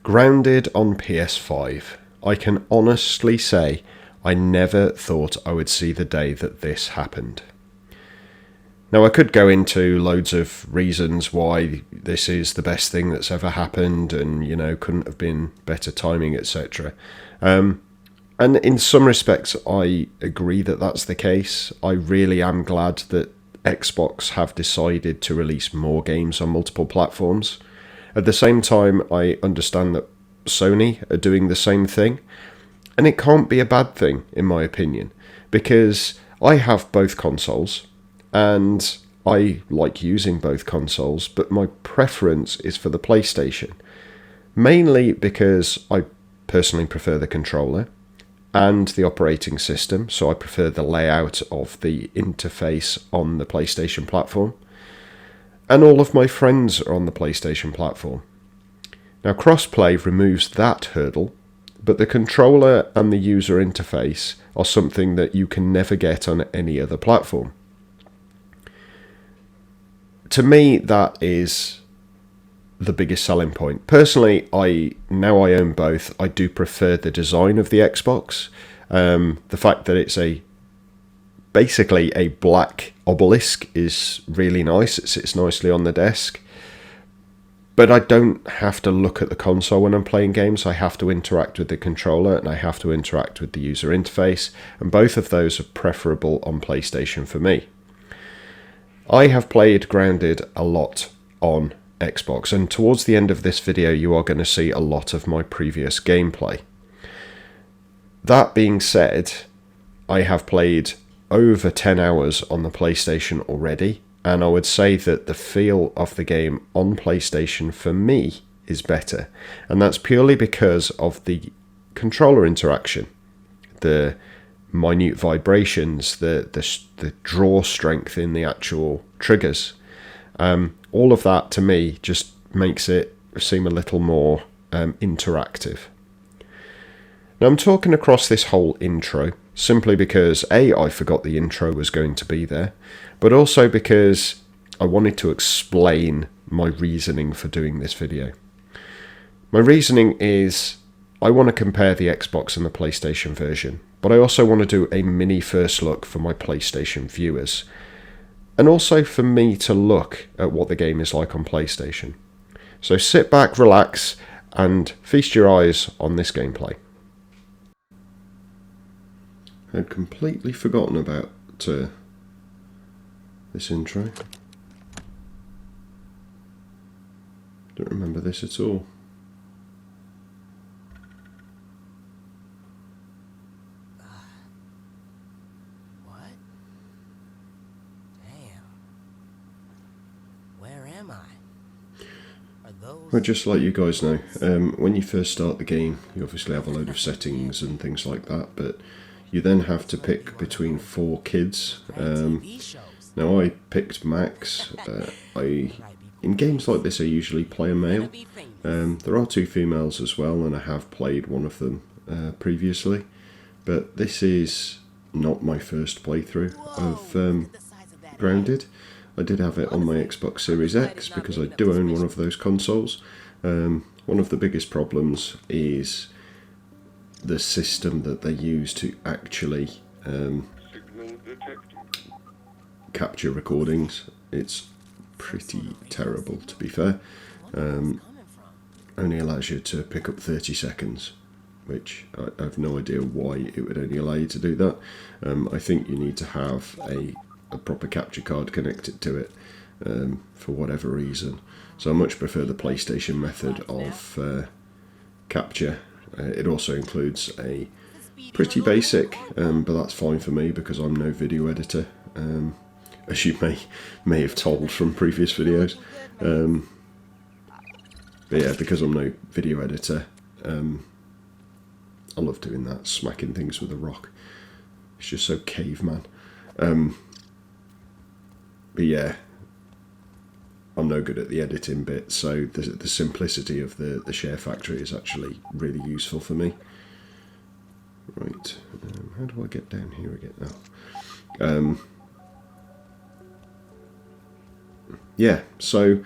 Grounded on PS5. I can honestly say I never thought I would see the day that this happened. Now, I could go into loads of reasons why this is the best thing that's ever happened and, couldn't have been better timing, etc. And in some respects, I agree that that's the case. I really am glad that Xbox have decided to release more games on multiple platforms. At the same time, I understand that Sony are doing the same thing. And it can't be a bad thing, in my opinion, because I have both consoles, and I like using both consoles, but my preference is for the PlayStation. Mainly because I personally prefer the controller and the operating system, so I prefer the layout of the interface on the PlayStation platform. And all of my friends are on the PlayStation platform. Now, crossplay removes that hurdle, but the controller and the user interface are something that you can never get on any other platform. To me, that is the biggest selling point. Personally, now I own both. I do prefer the design of the Xbox. The fact that it's basically a black obelisk is really nice. It sits nicely on the desk. But I don't have to look at the console when I'm playing games. I have to interact with the controller and I have to interact with the user interface. And both of those are preferable on PlayStation for me. I have played Grounded a lot on Xbox. And towards the end of this video, you are going to see a lot of my previous gameplay. That being said, I have played over 10 hours on the PlayStation already. And I would say that the feel of the game on PlayStation for me is better. And that's purely because of the controller interaction. The minute vibrations, the draw strength in the actual triggers. All of that to me just makes it seem a little more interactive. Now I'm talking across this whole intro simply because I forgot the intro was going to be there, but also because I wanted to explain my reasoning for doing this video. My reasoning is I want to compare the Xbox and the PlayStation version, but I also want to do a mini first look for my PlayStation viewers, and also for me to look at what the game is like on PlayStation. So sit back, relax, and feast your eyes on this gameplay. I'd completely forgotten about this intro. Don't remember this at all. What? Damn. Where am I? Are those... Well, just like you guys know, when you first start the game, you obviously have a load of settings and things like that, but you then have to pick between 4 kids. Now I picked Max. In games like this I usually play a male. There are 2 females as well, and I have played one of them previously. But this is not my first playthrough of Grounded. I did have it on my Xbox Series X because I do own one of those consoles. One of the biggest problems is the system that they use to actually capture recordings. It's pretty terrible, to be fair. Only allows you to pick up 30 seconds, which I have no idea why it would only allow you to do that. I think you need to have a proper capture card connected to it for whatever reason. So I much prefer the PlayStation method of capture. It also includes a pretty basic, but that's fine for me because I'm no video editor, as you may have told from previous videos. But yeah, because I'm no video editor, I love doing that, smacking things with a rock. It's just so caveman. But yeah, I'm no good at the editing bit, so the simplicity of the share factory is actually really useful for me. Right, how do I get down here again now? Yeah, so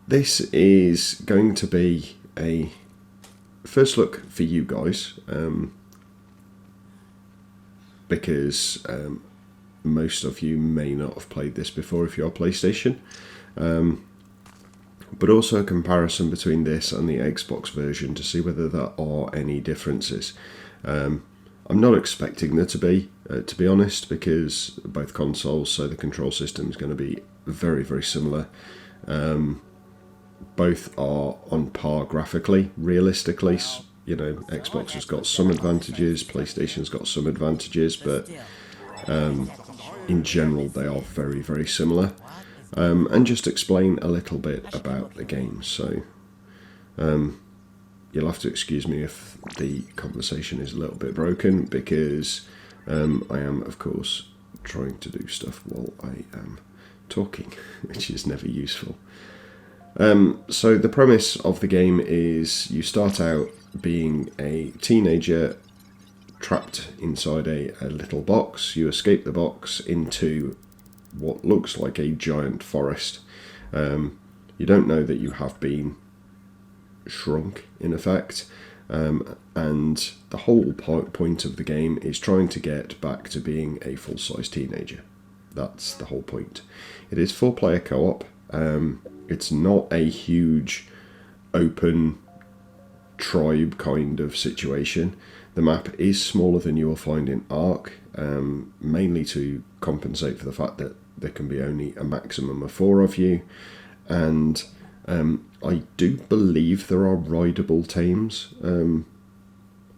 this is going to be a first look for you guys, because most of you may not have played this before if you're PlayStation, but also a comparison between this and the Xbox version to see whether there are any differences. I'm not expecting there to be honest, because both consoles, so the control system is going to be very, very similar. Both are on par graphically, realistically. You know, Xbox has got some advantages, PlayStation's got some advantages, but in general they are very, very similar. And just explain a little bit about the game. So you'll have to excuse me if the conversation is a little bit broken, because I am, of course, trying to do stuff while I am talking, which is never useful. So the premise of the game is you start out being a teenager trapped inside a little box. You escape the box into what looks like a giant forest. You don't know that you have been shrunk, in effect, and the whole point of the game is trying to get back to being a full-size teenager. That's the whole point. It is 4-player co-op. It's not a huge open tribe kind of situation. The map is smaller than you will find in Ark, mainly to compensate for the fact that there can be only a maximum of 4 of you, and I do believe there are rideable tames.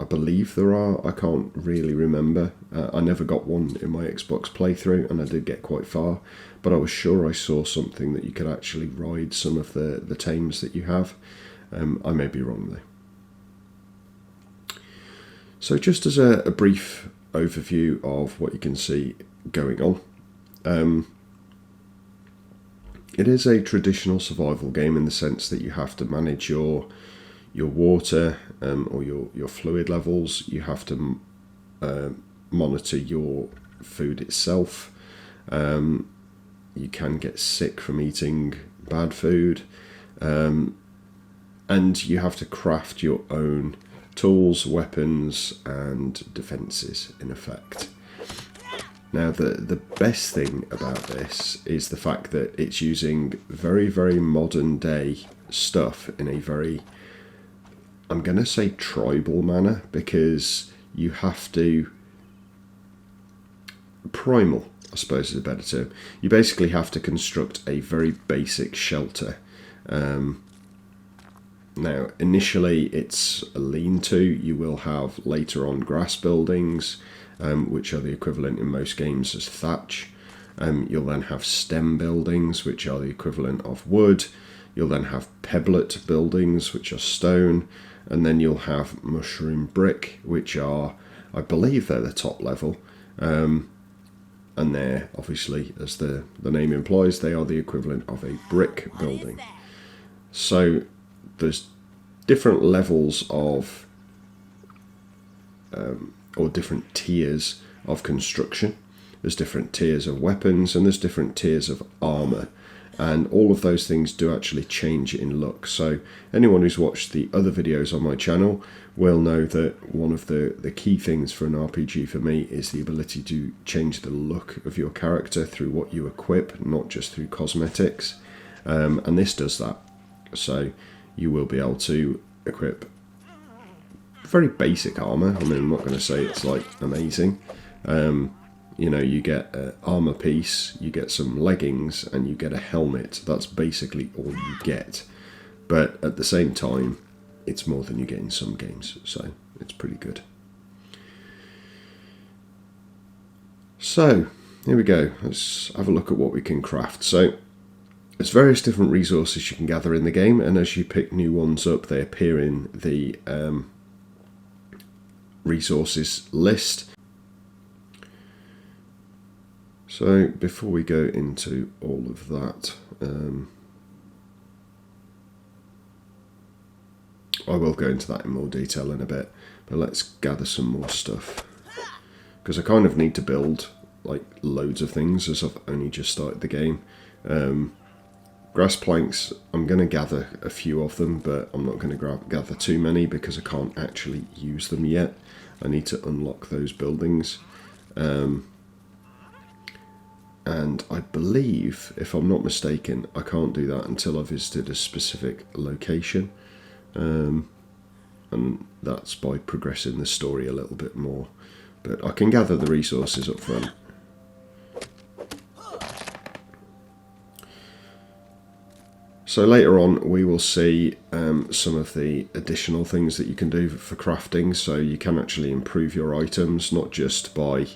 I believe there are. I can't really remember. I never got one in my Xbox playthrough, and I did get quite far, but I was sure I saw something that you could actually ride some of the tames that you have. I may be wrong though. So just as a brief overview of what you can see going on. It is a traditional survival game in the sense that you have to manage your water or your fluid levels. You have to monitor your food itself. You can get sick from eating bad food, and you have to craft your own tools, weapons, and defences, in effect. Now, the best thing about this is the fact that it's using very, very modern day stuff in a very, I'm going to say, tribal manner, because you have to, primal, I suppose is a better term. You basically have to construct a very basic shelter. Now, initially it's a lean-to. You will have later on grass buildings, which are the equivalent in most games as thatch. You'll then have stem buildings, which are the equivalent of wood. You'll then have pebblet buildings, which are stone. And then you'll have mushroom brick, which are, I believe they're the top level. And they're, obviously, as the name implies, they are the equivalent of a brick building. So there's different levels of, or different tiers of construction. There's different tiers of weapons, and there's different tiers of armour. And all of those things do actually change in look. So anyone who's watched the other videos on my channel will know that one of the key things for an RPG for me is the ability to change the look of your character through what you equip, not just through cosmetics. And this does that. So you will be able to equip very basic armour. I mean, I'm not going to say it's like amazing. You know, you get an armour piece, you get some leggings, and you get a helmet. That's basically all you get. But at the same time, it's more than you get in some games, so it's pretty good. So, here we go. Let's have a look at what we can craft. So, there's various different resources you can gather in the game, and as you pick new ones up, they appear in the resources list. So before we go into all of that, I will go into that in more detail in a bit, but let's gather some more stuff, because I kind of need to build like loads of things as I've only just started the game, Grass planks, I'm going to gather a few of them, but I'm not going to gather too many because I can't actually use them yet. I need to unlock those buildings. And I believe, if I'm not mistaken, I can't do that until I've visited a specific location. And that's by progressing the story a little bit more. But I can gather the resources up front. So later on we will see some of the additional things that you can do for crafting. So you can actually improve your items, not just by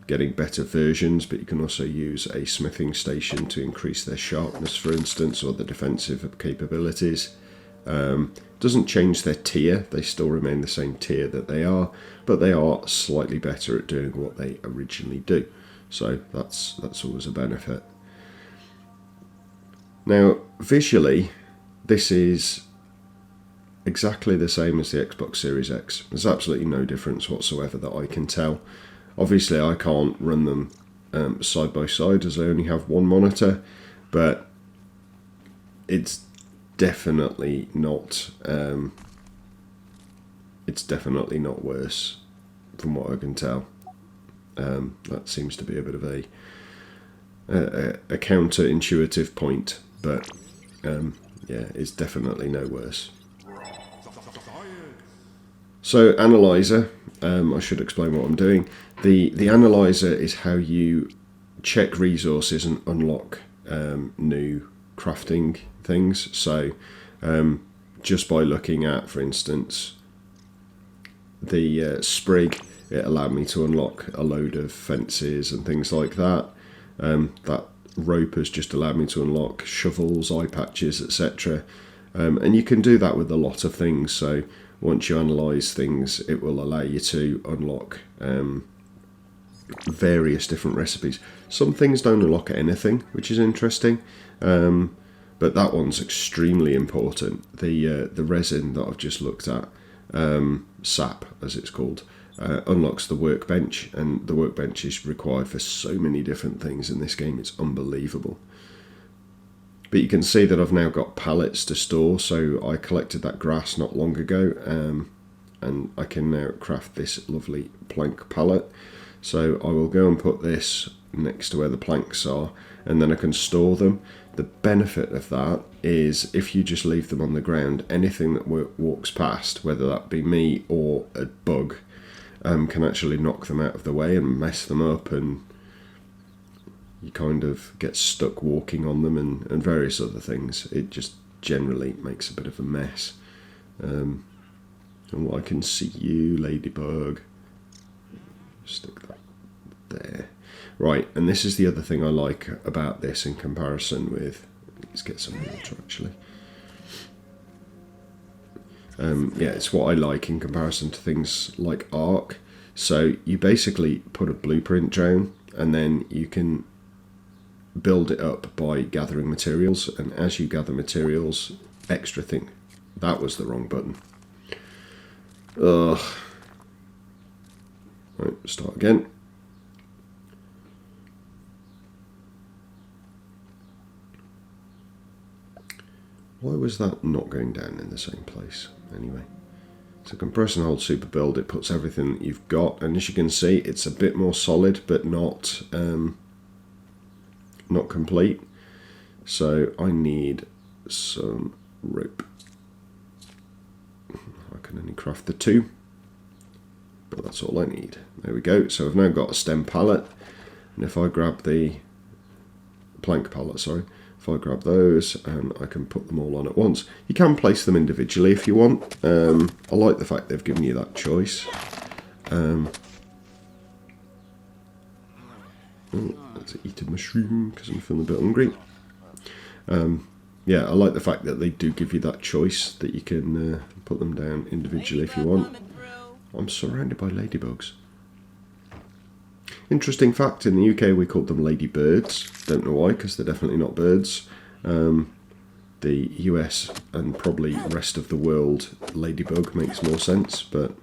getting better versions, but you can also use a smithing station to increase their sharpness, for instance, or the defensive capabilities. Doesn't change their tier, they still remain the same tier that they are, but they are slightly better at doing what they originally do. So that's always a benefit. Now, visually, this is exactly the same as the Xbox Series X. There's absolutely no difference whatsoever that I can tell. Obviously, I can't run them side by side as I only have one monitor, but it's definitely not. It's definitely not worse, from what I can tell. That seems to be a bit of a counterintuitive point, but yeah, it's definitely no worse. So, analyzer. I should explain what I'm doing. The analyzer is how you check resources and unlock new crafting things. So just by looking at, for instance, the sprig, it allowed me to unlock a load of fences and things like that. That rope has just allowed me to unlock shovels, eye patches, etc. And you can do that with a lot of things. So once you analyse things, it will allow you to unlock various different recipes. Some things don't unlock anything, which is interesting, but that one's extremely important. The resin that I've just looked at, sap as it's called, unlocks the workbench, and the workbench is required for so many different things in this game. It's unbelievable. But you can see that I've now got pallets to store, so I collected that grass not long ago, and I can now craft this lovely plank pallet. So I will go and put this next to where the planks are, and then I can store them. The benefit of that is if you just leave them on the ground, anything that walks past, whether that be me or a bug, can actually knock them out of the way and mess them up, and you kind of get stuck walking on them and various other things. It just generally makes a bit of a mess. And I can see you, ladybug. Stick that there. Right, and this is the other thing I like about this in comparison with... Let's get some water, actually. Yeah, it's what I like in comparison to things like Ark. So you basically put a blueprint down, and then you can build it up by gathering materials, and as you gather materials, extra thing. That was the wrong button. Ugh. Right, start again. Why was that not going down in the same place? Anyway, so compress and hold super build. It puts everything that you've got, and as you can see, it's a bit more solid, but not complete. So I need some rope. I can only craft the 2, but that's all I need. There we go. So I've now got a stem pallet, and if I grab the plank pallet, sorry, if I grab those, and I can put them all on at once. You can place them individually if you want. I like the fact they've given you that choice. Let's eat a mushroom because I'm feeling a bit hungry. Yeah, I like the fact that they do give you that choice, that you can put them down individually if you want. I'm surrounded by ladybugs. Interesting fact, in the UK we called them ladybirds. Don't know why, because they're definitely not birds. The US and probably rest of the world, ladybug makes more sense, but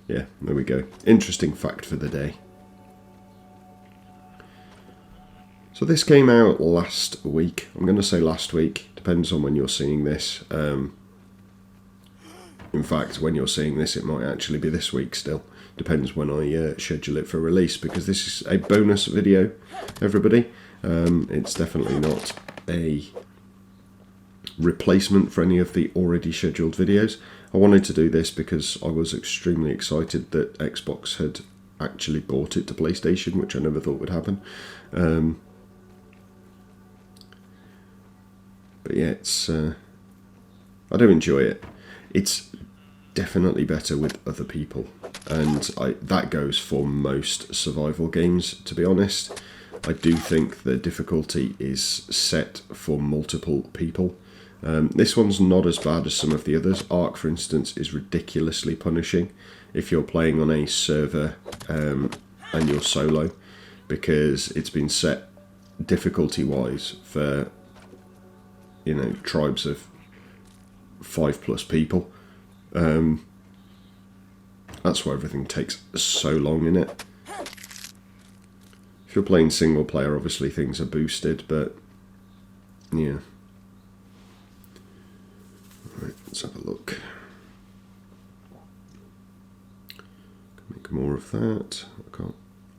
yeah, there we go. Interesting fact for the day. So this came out last week. I'm going to say last week. Depends on when you're seeing this. In fact, when you're seeing this, it might actually be this week still. Depends when I schedule it for release, because this is a bonus video, everybody. It's definitely not a replacement for any of the already scheduled videos. I wanted to do this because I was extremely excited that Xbox had actually bought it to PlayStation, which I never thought would happen. But yeah, it's I do enjoy it. It's definitely better with other people, and that goes for most survival games, to be honest. I do think the difficulty is set for multiple people. This one's not as bad as some of the others. Ark, for instance, is ridiculously punishing if you're playing on a server and you're solo, because it's been set difficulty-wise for, you know, tribes of 5+ people. That's why everything takes so long in it. If you're playing single player, obviously things are boosted, but yeah. Right, let's have a look. Make more of that.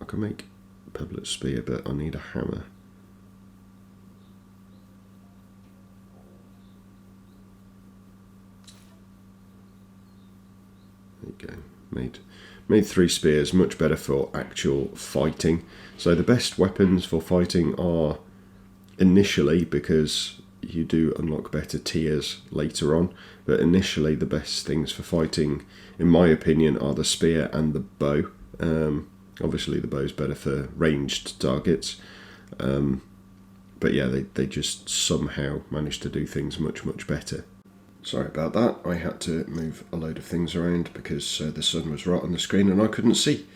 I can make a pebblet spear, but I need a hammer. There you go. Made 3 spears, much better for actual fighting. So the best weapons for fighting are initially, because you do unlock better tiers later on, but initially the best things for fighting, in my opinion, are the spear and the bow. Obviously the bow's better for ranged targets, but yeah, they just somehow manage to do things much better. Sorry about that, I had to move a load of things around because the sun was right on the screen and I couldn't see.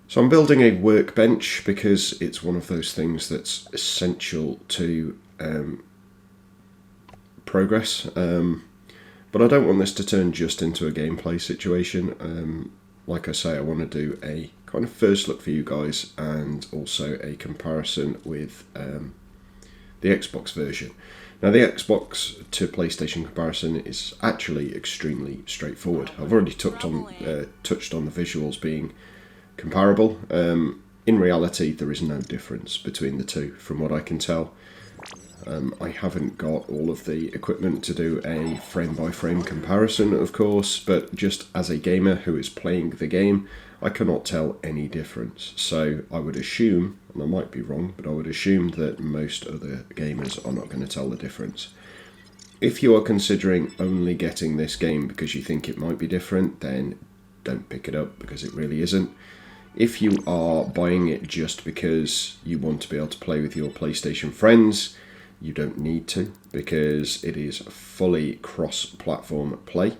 So I'm building a workbench because it's one of those things that's essential to progress, but I don't want this to turn just into a gameplay situation. Like I say, I want to do a kind of first look for you guys and also a comparison with the Xbox version. Now, the Xbox to PlayStation comparison is actually extremely straightforward. I've already touched on the visuals being comparable. In reality, there is no difference between the two, from what I can tell. I haven't got all of the equipment to do a frame-by-frame comparison, of course, but just as a gamer who is playing the game, I cannot tell any difference. So I would assume, and I might be wrong, but I would assume that most other gamers are not going to tell the difference. If you are considering only getting this game because you think it might be different, then don't pick it up, because it really isn't. If you are buying it just because you want to be able to play with your PlayStation friends, you don't need to, because it is fully cross-platform play.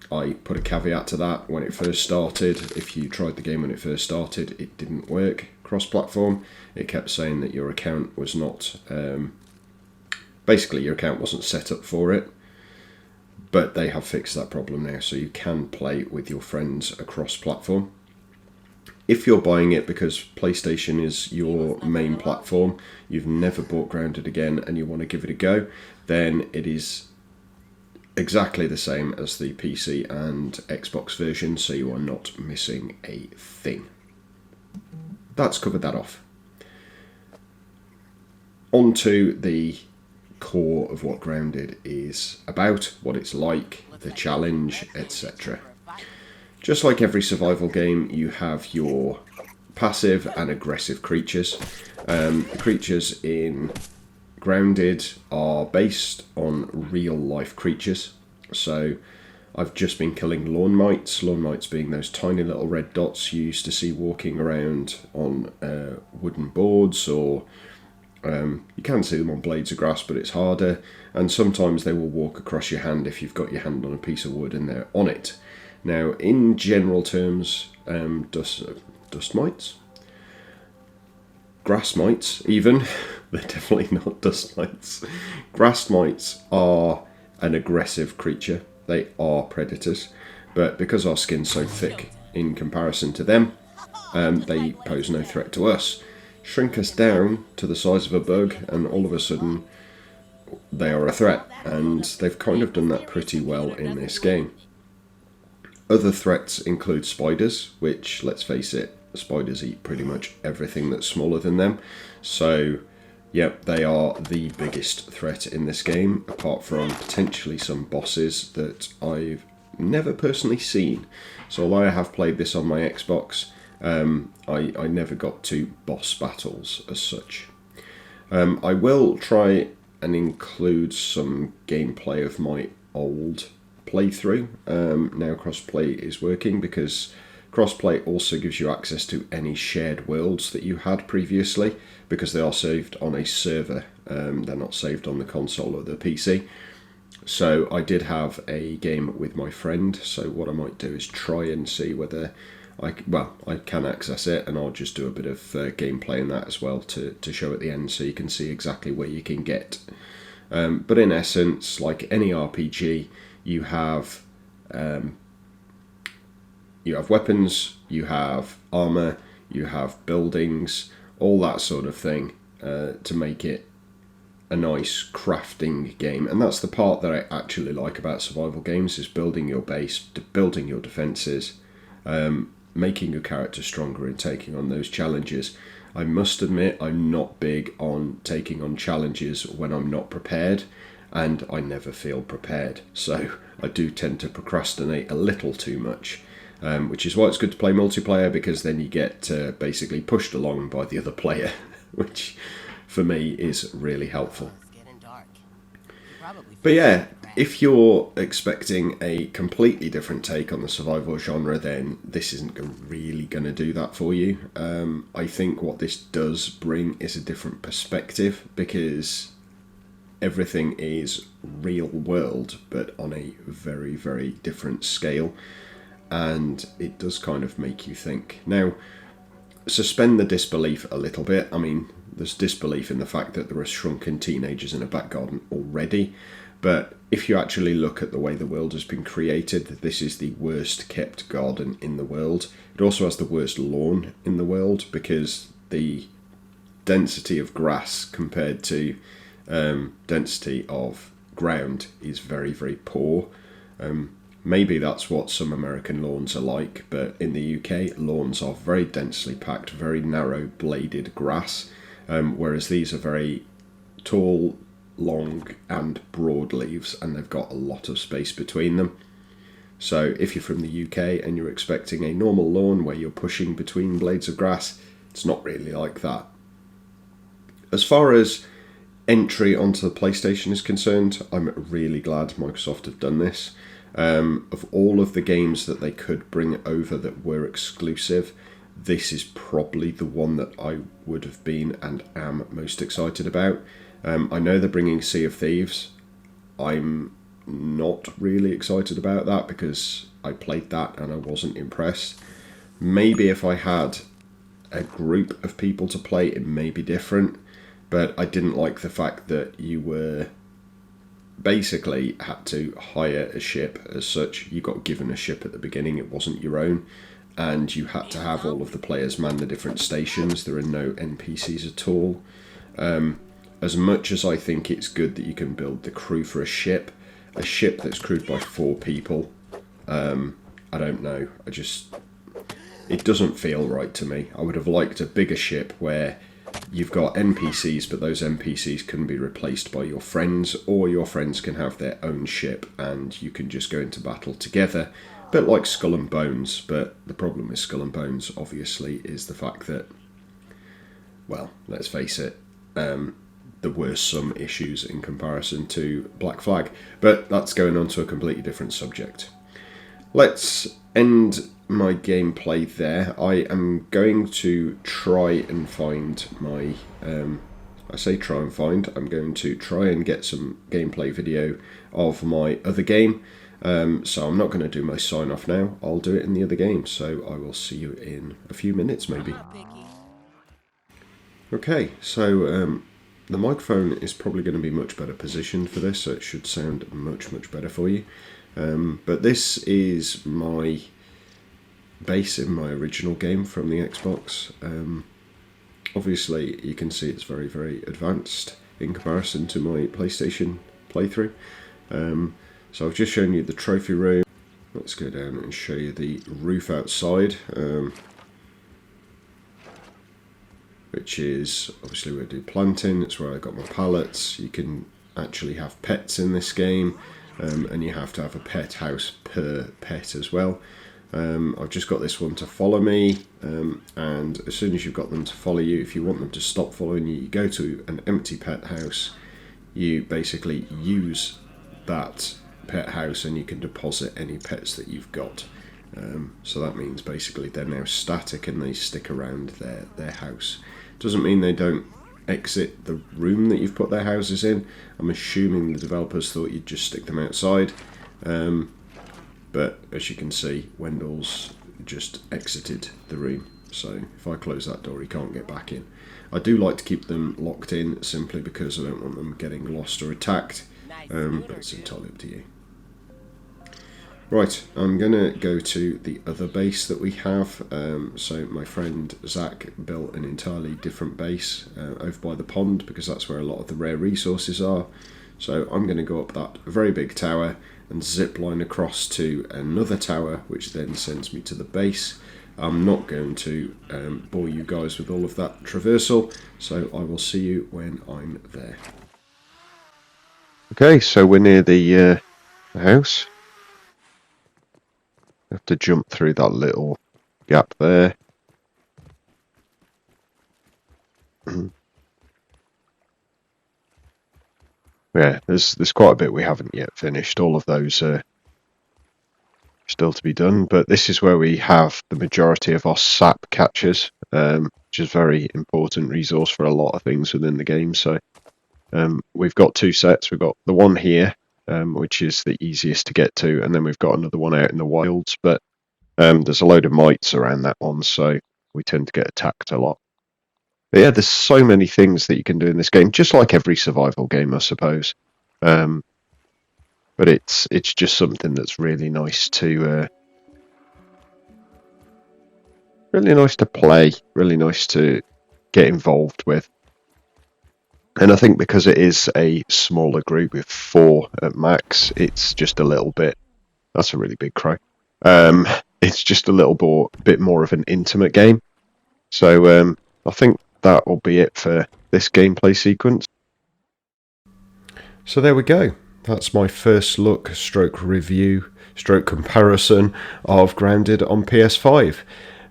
I put a caveat to that when it first started. If you tried the game when it first started, it didn't work cross-platform. It kept saying that your account was not... basically, your account wasn't set up for it. But they have fixed that problem now, so you can play with your friends across platform. If you're buying it because PlayStation is your main platform, you've never bought Grounded again, and you want to give it a go, then it is exactly the same as the PC and Xbox version, so you are not missing a thing. That's covered that off. On to the core of what Grounded is about, what it's like, the challenge, etc. Just like every survival game, you have your passive and aggressive creatures. The creatures in Grounded are based on real life creatures. So I've just been killing lawn mites being those tiny little red dots you used to see walking around on wooden boards, or you can see them on blades of grass, but it's harder, and sometimes they will walk across your hand if you've got your hand on a piece of wood and they're on it. Now, in general terms, dust mites, grass mites even, they're definitely not dust mites. Grass mites are an aggressive creature. They are predators, but because our skin's so thick in comparison to them, they pose no threat to us. shrink us down to the size of a bug, and all of a sudden they are a threat, and they've kind of done that pretty well in this game. Other threats include spiders, which, let's face it, spiders eat pretty much everything that's smaller than them. So, yep, they are the biggest threat in this game, apart from potentially some bosses that I've never personally seen. So although I have played this on my Xbox, I never got to boss battles as such. I will try and include some gameplay of my old playthrough. Now crossplay is working, because crossplay also gives you access to any shared worlds that you had previously, because they are saved on a server. They're not saved on the console or the PC. So I did have a game with my friend, so what I might do is try and see whether I can access it, and I'll just do a bit of gameplay in that as well to show at the end, so you can see exactly where you can get. But in essence, like any RPG, you have weapons, you have armor, you have buildings, all that sort of thing, to make it a nice crafting game. And that's the part that I actually like about survival games, is building your base, building your defenses, making your character stronger and taking on those challenges. I must admit, I'm not big on taking on challenges when I'm not prepared, and I never feel prepared, so I do tend to procrastinate a little too much, which is why it's good to play multiplayer, because then you get basically pushed along by the other player, which for me is really helpful. But yeah, if you're expecting a completely different take on the survival genre, then this isn't really going to do that for you. I think what this does bring is a different perspective, because everything is real world, but on a very, very different scale, and it does kind of make you think. Now, suspend the disbelief a little bit. I mean, there's disbelief in the fact that there are shrunken teenagers in a back garden already, but if you actually look at the way the world has been created, this is the worst kept garden in the world. It also has the worst lawn in the world, because the density of grass compared to density of ground is very, very poor. Maybe that's what some American lawns are like, but in the UK, lawns are very densely packed, very narrow bladed grass, whereas these are very tall, long and broad leaves, and they've got a lot of space between them. So if you're from the UK and you're expecting a normal lawn where you're pushing between blades of grass, it's not really like that. As far as entry onto the PlayStation is concerned, I'm really glad Microsoft have done this. Of all of the games that they could bring over that were exclusive, this is probably the one that I would have been and am most excited about. I know they're bringing Sea of Thieves. I'm not really excited about that, because I played that and I wasn't impressed. Maybe if I had a group of people to play, it may be different, but I didn't like the fact that you were basically had to hire a ship as such. You got given a ship at the beginning, it wasn't your own, and you had to have all of the players man the different stations. There are no NPCs at all. As much as I think it's good that you can build the crew for a ship that's crewed by 4 people, I don't know, it doesn't feel right to me. I would have liked a bigger ship where you've got NPCs, but those NPCs can be replaced by your friends, or your friends can have their own ship and you can just go into battle together, a bit like Skull and Bones. But the problem with Skull and Bones, obviously, is the fact that, well, let's face it, there were some issues in comparison to Black Flag, but that's going on to a completely different subject. Let's end my gameplay there. I am going to try and find my I'm going to try and get some gameplay video of my other game, so I'm not going to do my sign off now. I'll do it in the other game, so I will see you in a few minutes maybe. Okay, so the microphone is probably going to be much better positioned for this, so it should sound much better for you. But this is my base in my original game from the Xbox. Obviously you can see it's very, very advanced in comparison to my PlayStation playthrough. So I've just shown you the trophy room. Let's go down and show you the roof outside, which is obviously where I do planting. It's where I got my pallets. You can actually have pets in this game, and you have to have a pet house per pet as well. I've just got this one to follow me, and as soon as you've got them to follow you, if you want them to stop following you, you go to an empty pet house. You basically use that pet house and you can deposit any pets that you've got. So that means basically they're now static and they stick around their house. Doesn't mean they don't exit the room that you've put their houses in. I'm assuming the developers thought you'd just stick them outside. But as you can see, Wendell's just exited the room. So if I close that door, he can't get back in. I do like to keep them locked in simply because I don't want them getting lost or attacked. But it's entirely up to you. Right, I'm going to go to the other base that we have. So my friend Zach built an entirely different base over by the pond because that's where a lot of the rare resources are. So I'm going to go up that very big tower and zip line across to another tower, which then sends me to the base. I'm not going to bore you guys with all of that traversal, so I will see you when I'm there. Okay, so we're near the house. Have to jump through that little gap there. Yeah, there's quite a bit we haven't yet finished. All of those are still to be done, but this is where we have the majority of our sap catchers, which is a very important resource for a lot of things within the game. So we've got two sets. We've got the one here, which is the easiest to get to, and then we've got another one out in the wilds, but there's a load of mites around that one, so we tend to get attacked a lot. But yeah, there's so many things that you can do in this game, just like every survival game, I suppose. But it's just something that's really nice to play, really nice to get involved with. And I think because it is a smaller group with 4 at max, it's just a little bit. That's a really big crow. It's just a little bit more of an intimate game. So I think that will be it for this gameplay sequence. So there we go. That's my first look, stroke review, stroke comparison of Grounded on PS5.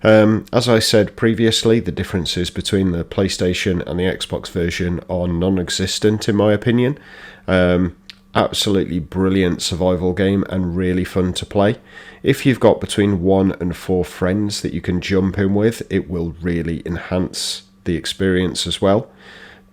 As I said previously, the differences between the PlayStation and the Xbox version are non-existent in my opinion. Absolutely brilliant survival game and really fun to play. If you've got between 1 and 4 friends that you can jump in with, it will really enhance the experience as well.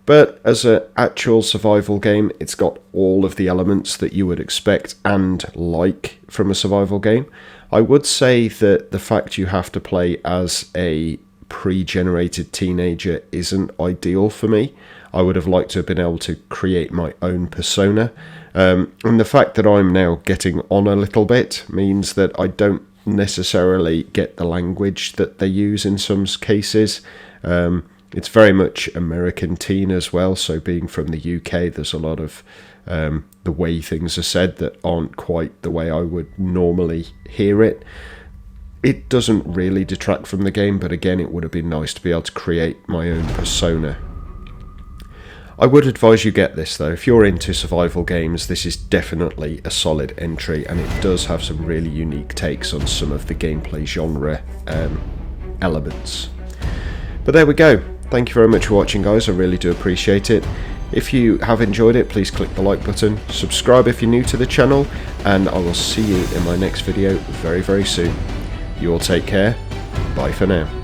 But as an actual survival game, it's got all of the elements that you would expect and like from a survival game. I would say that the fact you have to play as a pre-generated teenager isn't ideal for me. I would have liked to have been able to create my own persona. And the fact that I'm now getting on a little bit means that I don't necessarily get the language that they use in some cases. It's very much American teen as well, so being from the UK, there's a lot of the way things are said that aren't quite the way I would normally hear it. It doesn't really detract from the game, but again, it would have been nice to be able to create my own persona. I would advise you get this though. If you're into survival games, this is definitely a solid entry, and it does have some really unique takes on some of the gameplay genre elements. But there we go. Thank you very much for watching, guys. I really do appreciate it. If you have enjoyed it, please click the like button, subscribe if you're new to the channel, and I will see you in my next video very, very soon. You all take care. Bye for now.